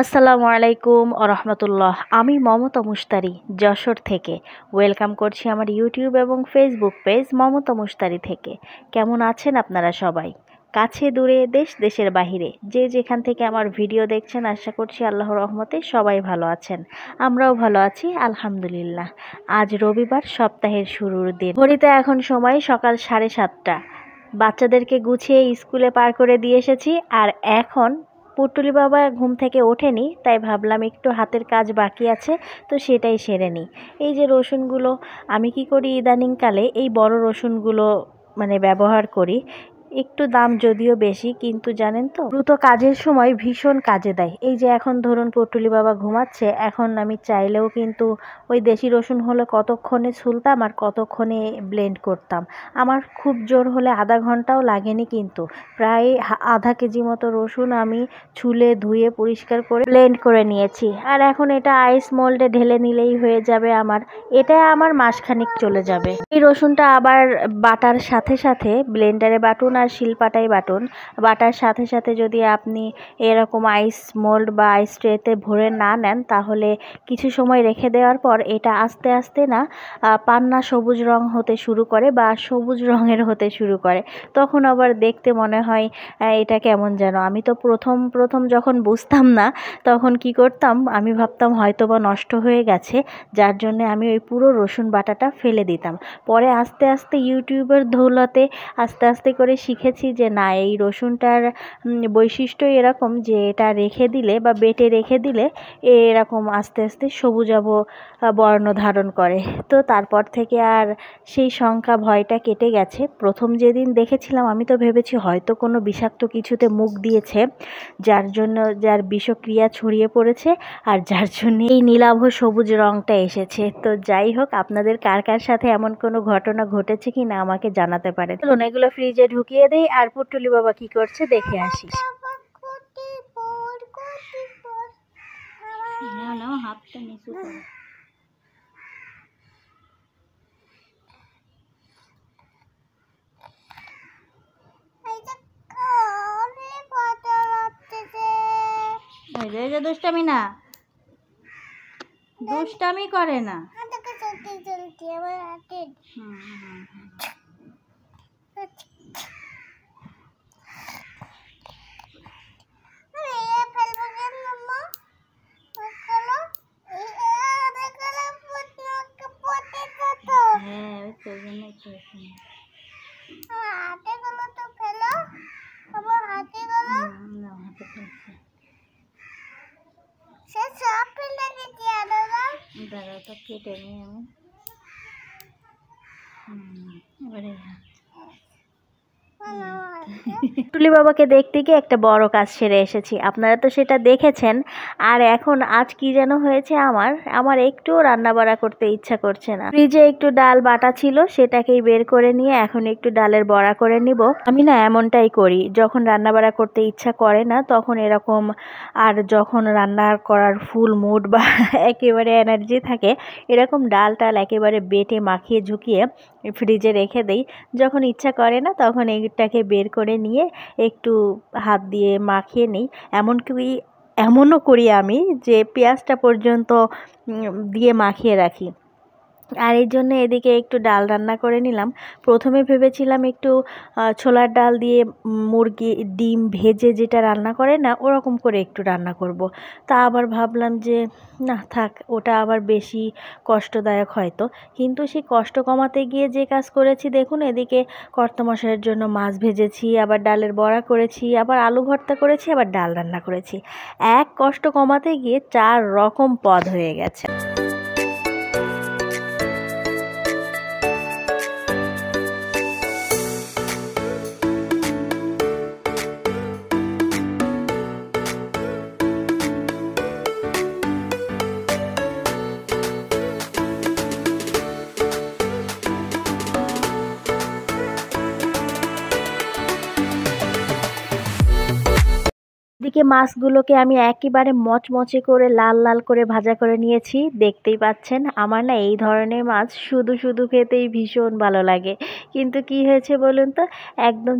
আসসালামু আলাইকুম রহমতুল্লাহ। আমি মমতা মুশতারি যশোর থেকে ওয়েলকাম করছি আমার ইউটিউব এবং ফেসবুক পেজ মমতা মুশতারি থেকে। কেমন আছেন আপনারা সবাই? কাছে দূরে দেশ দেশের বাহিরে যে যেখান থেকে আমার ভিডিও দেখছেন, আশা করছি আল্লাহর রহমতে সবাই ভালো আছেন। আমরাও ভালো আছি আলহামদুলিল্লাহ। আজ রবিবার, সপ্তাহের শুরুর দিন। ঘড়িতে এখন সময় সকাল 7:30। বাচ্চাদেরকে গুছিয়ে স্কুলে পার করে দিয়ে এসেছি। আর এখন পুটুলি বাবা ঘুম থেকে ওঠেনি, তাই ভাবলাম একটু হাতের কাজ বাকি আছে, তো সেটাই সেরে নিই। এই যে রসুনগুলো, আমি কি করি ইদানিংকালে এই বড় রসুনগুলো ব্যবহার করি। একটু দাম যদিও বেশি, কিন্তু জানেন তো দ্রুত কাজের সময় ভীষণ কাজে দেয়। এই যে এখন ধরুন পুটুলি বাবা ঘুমাচ্ছে, এখন আমি চাইলেও কিন্তু ওই দেশি রসুন হলে কতক্ষণে ছুলতাম আর কতক্ষণে ব্লেন্ড করতাম। আমার খুব জোর হলে আধা ঘন্টাও লাগেনি, কিন্তু প্রায় আধা কেজি মতো রসুন আমি ছুলে ধুয়ে পরিষ্কার করে ব্লেন্ড করে নিয়েছি। আর এখন এটা আইস মোল্ডে ঢেলে নিলেই হয়ে যাবে এটা আমার মাসখানেক চলে যাবে। এই রসুনটা আবার বাটার সাথে সাথে ব্লেন্ডারে বাটুন আর শিলপাটায় বাটুন। বাটার সাথে সাথে যদি আপনি এরকম আইস মোল্ড বা আইস ট্রেতে ভরে না নেন, তাহলে কিছু সময় রেখে দেওয়ার পর এটা আস্তে আস্তে পান্না সবুজ রং হতে শুরু করে বা সবুজ রঙের হতে শুরু করে। তখন আবার দেখতে মনে হয় এটা কেমন যেন। আমি তো প্রথম যখন বুঝতাম না, তখন কি করতাম, আমি ভাবতাম হয়তো বা নষ্ট হয়ে গেছে, যার জন্য আমি ওই পুরো রসুন বাটাটা ফেলে দিতাম। পরে আস্তে আস্তে ইউটিউবের দৌলতে আস্তে আস্তে করে শিখেছি যে না, এই রসুনটার বৈশিষ্ট্য এরকম যে এটা রেখে দিলে বা বেটে রেখে দিলে এরকম আস্তে আস্তে সবুজাভ বর্ণ ধারণ করে। তো তারপর থেকে আর সেই শঙ্কা ভয়টা কেটে গেছে। প্রথম যেদিন দেখেছিলাম, আমি তো ভেবেছি হয়তো কোনো বিষাক্ত কিছুতে মুখ দিয়েছে, যার বিষক্রিয়া ছড়িয়ে পড়েছে, আর যার জন্য এই নীলাভ সবুজ রঙটা এসেছে। তো যাই হোক, আপনাদের কার কার সাথে এমন কোনো ঘটনা ঘটেছে কি না আমাকে জানাতে পারেন। চলুন এগুলো ফ্রিজে ঢুকিয়ে দেই আর পুটুলি বাবা কি করছে দেখে আসি। হাতটা নিচু করো। দুষ্টামি না, দুষ্টামি করে না। দাঁড়াটা কেটে নিই আমি এবারে। টুলি বাবাকে দেখতে গিয়ে একটা বড় কাজ সেরে এসেছি, আপনারা তো সেটা দেখেছেন। আর এখন আজ কি যেন হয়েছে, আমার একটু রান্না বাড়া করতে ইচ্ছা করছে না। ফ্রিজে একটু ডাল বাটা ছিল, সেটাকেই বের করে নিয়ে এখন একটু ডালের বড়া করে নিব। আমি এমনটাই করি, যখন রান্না বাড়া করতে ইচ্ছা করে না তখন এরকম, আর যখন রান্না করার ফুল মুড বা একেবারে এনার্জি থাকে, এরকম ডাল একেবারে বেটে মাখিয়ে ঝুঁকিয়ে ফ্রিজে রেখে দেই। যখন ইচ্ছা করে না তখন এইটাকে বের করে নিয়ে একটু হাত দিয়ে মাখিয়ে নিই। এমনও করি আমি যে পেঁয়াজটা পর্যন্ত দিয়ে মাখিয়ে রাখি। আর এই জন্য এদিকে একটু ডাল রান্না করে নিলাম। প্রথমে ভেবেছিলাম একটু ছোলার ডাল দিয়ে মুরগি ডিম ভেজে যেটা রান্না করে না, ওরকম করে একটু রান্না করব। তা আবার ভাবলাম যে না থাক, ওটা আবার বেশি কষ্টদায়ক হয়তো। কিন্তু সেই কষ্ট কমাতে গিয়ে যে কাজ করেছি দেখুন, এদিকে কর্তামশাইয়ের জন্য মাছ ভেজেছি, আবার ডালের বড়া করেছি, আবার আলু ভর্তা করেছি, আবার ডাল রান্না করেছি। এক কষ্ট কমাতে গিয়ে 4 রকম পদ হয়ে গেছে। এদিকে মাছগুলোকে আমি একেবারে মচমচে করে লাল লাল করে ভাজা করে নিয়েছি, দেখতেই পাচ্ছেন। আমার এই ধরনের মাছ শুধু শুধু খেতেই ভীষণ ভালো লাগে, কিন্তু কি হয়েছে বলুন তো, একদম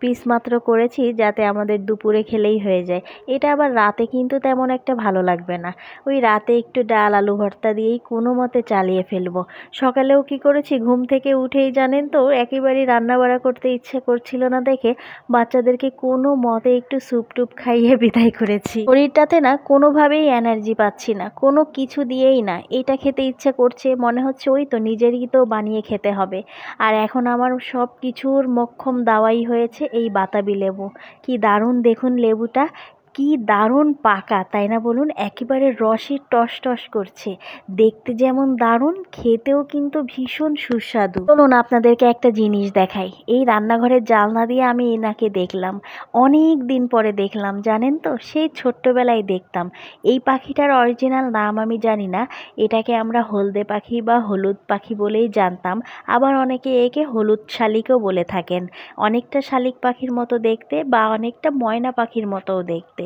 পিস মাত্র করেছি, যাতে আমাদের দুপুরে খেলেই হয়ে যায়। এটা আবার রাতে কিন্তু তেমন একটা ভালো লাগবে না। ওই রাতে একটু ডাল আলু ভর্তা দিয়েই কোনো মতে চালিয়ে ফেলবো। সকালেও কি করেছি, ঘুম থেকে উঠেই জানেন তো একেবারেই রান্না বাড়া করতে ইচ্ছে করছিল না দেখে বাচ্চাদেরকে কোনো মতে একটু স্যুপ টুপ খাইয়ে বিদায় করেছি। শরীরটাতে না কোনোভাবেই এনার্জি পাচ্ছি না, কোনো কিছু দিয়েই না। এটা খেতে ইচ্ছে করছে, মনে হচ্ছে ওই তো নিজেরই তো বানিয়ে খেতে হবে। আর এখন আমার সব কিছুর মোক্ষম দাওয়াই হয়েছে এই বাতাবি লেবু। কি দারুণ দেখুন লেবুটা, কি দারুণ পাকা, তাই না বলুন? একেবারে রসে টস টস করছে, দেখতে যেমন দারুণ, খেতেও কিন্তু ভীষণ সুস্বাদু। চলুন আপনাদেরকে একটা জিনিস দেখাই। এই রান্নাঘরের জানলা দিয়ে আমি এনাকে দেখলাম, অনেক দিন পরে দেখলাম জানেন তো, সেই ছোট্টবেলায় দেখতাম। এই পাখিটার অরিজিনাল নাম আমি জানি না, এটাকে আমরা হলদে পাখি বা হলুদ পাখি বলেই জানতাম। আবার অনেকে একে হলুদ শালিকও বলে থাকেন। অনেকটা শালিক পাখির মতো দেখতে বা অনেকটা ময়না পাখির মতোও দেখতে।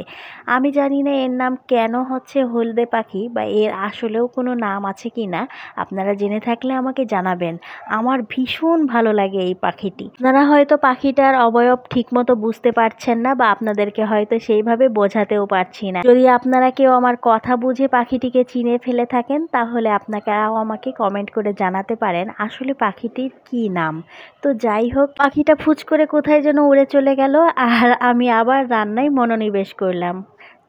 আমি জানি না এর নাম কেন হচ্ছে হলদে পাখি, বা এর আসলেও কোনো নাম আছে কি না। আপনারা জেনে থাকলে আমাকে জানাবেন। আমার ভীষণ ভালো লাগে এই পাখিটি। আপনারা হয়তো পাখিটার অবয়ব ঠিকমতো বুঝতে পারছেন না, বা আপনাদেরকে হয়তো সেইভাবে বোঝাতেও পারছি না। যদি আপনারা কেউ আমার কথা বুঝে পাখিটিকে চিনে ফেলে থাকেন, তাহলে আপনারাও আমাকে কমেন্ট করে জানাতে পারেন আসলে পাখিটির কি নাম। তো যাই হোক, পাখিটা ফুচ করে কোথায় যেন উড়ে চলে গেল, আর আমি আবার রান্নায় মনোনিবেশ করলাম।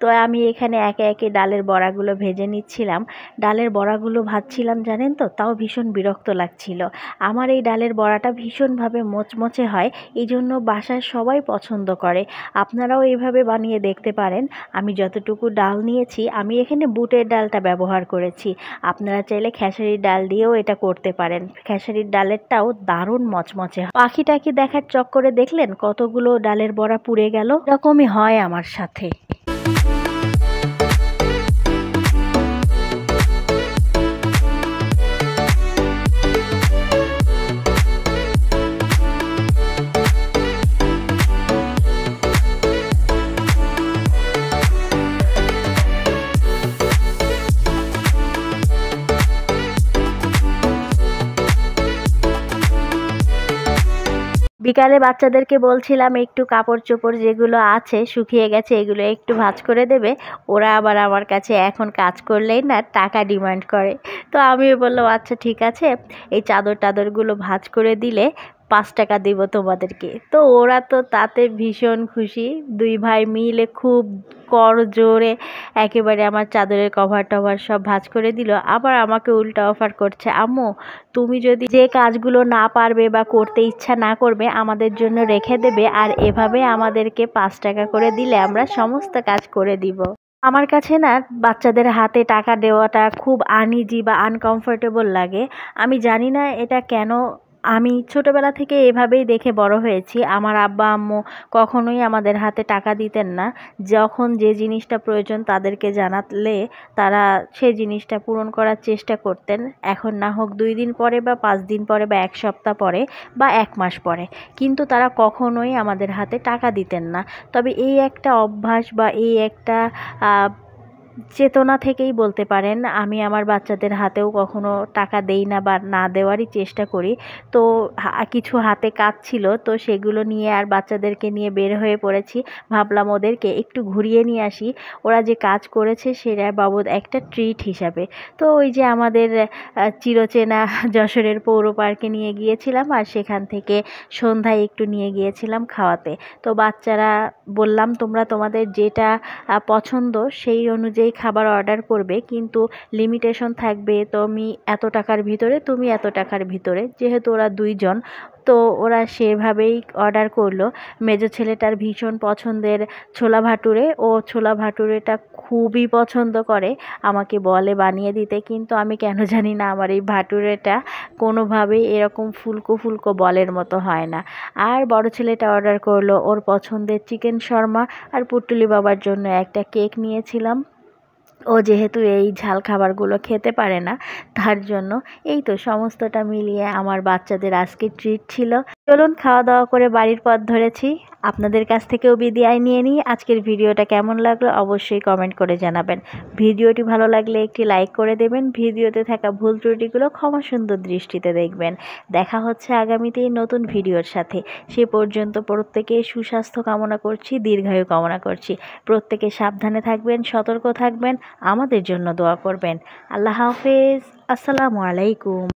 তো আমি এখানে একে একে ডালের বড়াগুলো ভেজে নিচ্ছিলাম। ডালের বড়াগুলো ভাজছিলাম জানেন তো, তাও ভীষণ বিরক্ত লাগছিল। আমার এই ডালের বড়াটা ভীষণভাবে মোচমোচে হয়, এই জন্য বাসার সবাই পছন্দ করে। আপনারাও এইভাবে বানিয়ে দেখতে পারেন। আমি যতটুকু ডাল নিয়েছি, আমি এখানে বুটের ডালটা ব্যবহার করেছি। আপনারা চাইলে খেসারির ডাল দিয়েও এটা করতে পারেন। খেসারির ডালেরটাও দারুণ মচমচে হয়। পাখিটাকে দেখার চক্করে দেখলেন কতগুলো ডালের বড়া পুড়ে গেল। এরকমই হয় আমার সাথে। বিকালে বাচ্চাদেরকে বলছিলাম একটু কাপড় চোপড় যেগুলো আছে শুকিয়ে গেছে এগুলো একটু ভাঁজ করে দেবে। ওরা আবার আমার কাছে এখন কাজ করলেই না টাকা ডিমান্ড করে। তো আমিও বললাম আচ্ছা ঠিক আছে, এই চাদর টাদরগুলো ভাঁজ করে দিলে 5 টাকা দিব তোমাদেরকে। তো ওরা তো তাতে ভীষণ খুশি। দুই ভাই মিলে খুব করজোরে একেবারে আমার চাদরের কভার টভার সব ভাঁজ করে দিল। আবার আমাকে উল্টা অফার করছে, আম্মু তুমি যদি যে কাজগুলো না পারবে বা করতে ইচ্ছা না করবে আমাদের জন্য রেখে দেবে, আর এভাবে আমাদেরকে 5 টাকা করে দিলে আমরা সমস্ত কাজ করে দিব। আমার কাছে না বাচ্চাদের হাতে টাকা দেওয়াটা খুব আনইজি বা আনকমফোর্টেবল লাগে। আমি জানি না এটা কেন। আমি ছোটবেলা থেকে এভাবেই দেখে বড় হয়েছি। আমার আব্বা আম্মু কখনোই আমাদের হাতে টাকা দিতেন না। যখন যে জিনিসটা প্রয়োজন তাদেরকে জানালে তারা সেই জিনিসটা পূরণ করার চেষ্টা করতেন। এখন না হোক 2 দিন পরে বা 5 দিন পরে বা 1 সপ্তাহ পরে বা 1 মাস পরে, কিন্তু তারা কখনোই আমাদের হাতে টাকা দিতেন না। তবে এই একটা অভ্যাস বা এই একটা চেতনা থেকেই বলতে পারেন, আমি আমার বাচ্চাদের হাতেও কখনো টাকা দেই না বা না দেওয়ারই চেষ্টা করি। তো কিছু হাতে কাজ ছিল, তো সেগুলো নিয়ে আর বাচ্চাদেরকে নিয়ে বের হয়ে পড়েছি। ভাবলাম ওদেরকে একটু ঘুরিয়ে নিয়ে আসি, ওরা যে কাজ করেছে সেটা বাবদ একটা ট্রিট হিসাবে। তো ওই যে আমাদের চিরচেনা যশোরের পৌর পার্কে নিয়ে গিয়েছিলাম, আর সেখান থেকে সন্ধ্যায় একটু নিয়ে গিয়েছিলাম খাওয়াতে। তো বাচ্চারা বললাম তোমরা তোমাদের যেটা পছন্দ সেই অনুযায়ী খাবার অর্ডার করবে, কিন্তু লিমিটেশন থাকবে, তুমি এত টাকার ভিতরে, তুমি এত টাকার ভিতরে। যেহেতু ওরা 2 জন, তো ওরা সেভাবেই অর্ডার করলো। মেজো ছেলেটার ভীষণ পছন্দের ছোলা ভাটুরে, ও ছোলা ভাটুরেটা খুবই পছন্দ করে, আমাকে বলে বানিয়ে দিতে, কিন্তু আমি কেন জানি না আমার এই ভাটুরেটা কোনোভাবেই এরকম ফুলকো ফুলকো বলের মতো হয় না। আর বড় ছেলেটা অর্ডার করলো ওর পছন্দের চিকেন শর্মা, আর পুটুলি বাবার জন্য একটা কেক নিয়েছিলাম। ও যেহেতু এই ঝাল খাবারগুলো খেতে পারে না, তার জন্য এই তো সমস্তটা মিলিয়ে আমার বাচ্চাদের আজকে ট্রিট ছিল। চলুন খাওয়া দাওয়া করে বাড়ির পথ ধরেছি। আপনাদের কাছ থেকেও বিদায় নিয়ে নিই। আজকের ভিডিওটা কেমন লাগলো অবশ্যই কমেন্ট করে জানাবেন। ভিডিওটি ভালো লাগলে একটি লাইক করে দেবেন। ভিডিওতে থাকা ভুল ত্রুটিগুলো ক্ষমা সুন্দর দৃষ্টিতে দেখবেন। দেখা হচ্ছে আগামীতে নতুন ভিডিওর সাথে। সে পর্যন্ত প্রত্যেকে সুস্বাস্থ্য কামনা করছি, দীর্ঘায়ু কামনা করছি। প্রত্যেকে সাবধানে থাকবেন, সতর্ক থাকবেন, আমাদের জন্য দোয়া করবেন। আল্লাহ হাফেজ। আসসালামু আলাইকুম।